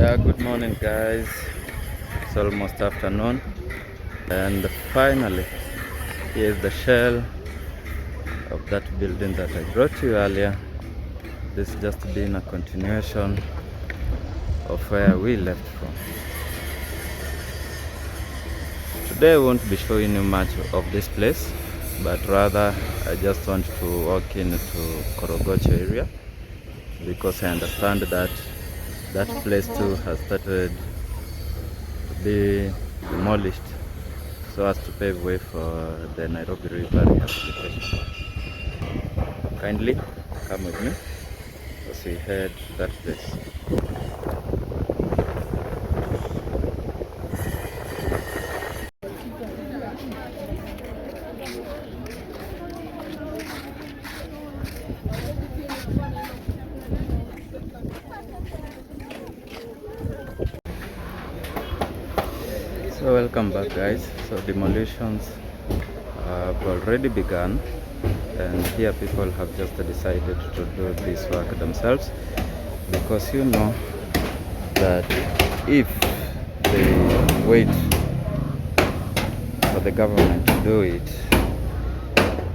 Yeah, good morning guys. It's almost afternoon and finally here's the shell of that building that I brought you earlier. This just been a continuation of where we left from. Today I won't be showing you much of this place, but rather I just want to walk into KOROGOCHO area because I understand that that place too has started to be demolished so as to pave way for the Nairobi River rehabilitation. Kindly come with me as we head to that place. So welcome back guys. So demolitions have already begun, and here people have just decided to do this work themselves because you know that if they wait for the government to do it,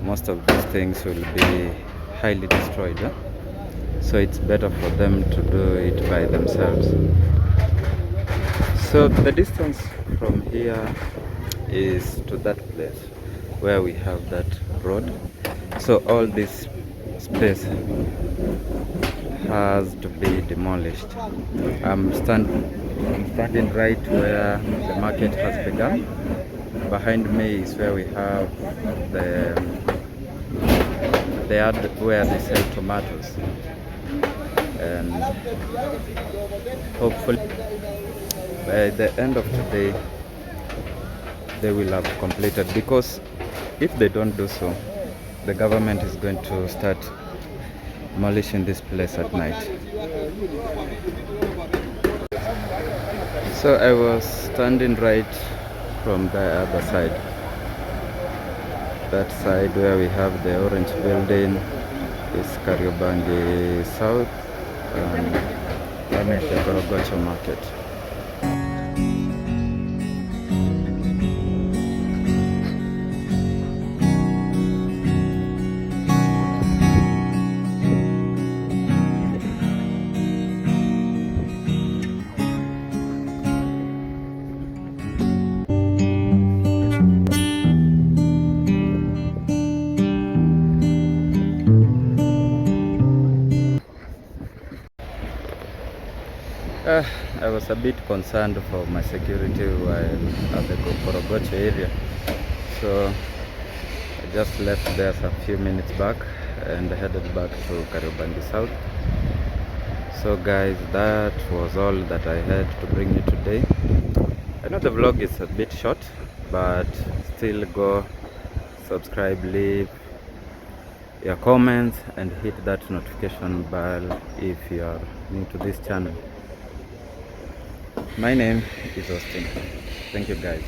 most of these things will be highly destroyed, so it's better for them to do it by themselves. So the distance from here is to that place where we have that road, so all this space has to be demolished. I'm standing right where the market has begun. Behind me is where we have the yard where they sell tomatoes, and hopefully by the end of today they will have completed, because if they don't do so, the government is going to start demolishing this place at night. So I was standing right from the other side, that side where we have the orange building is Kariobangi South, and I'm at the KOROGOCHO market. I was a bit concerned for my security while at the KOROGOCHO area, so I just left there a few minutes back and headed back to Kariobangi South. So guys, that was all that I had to bring you today. I know the vlog is a bit short, but still go subscribe, leave your comments and hit that notification bell if you are new to this channel. My name is Austin. Thank you guys.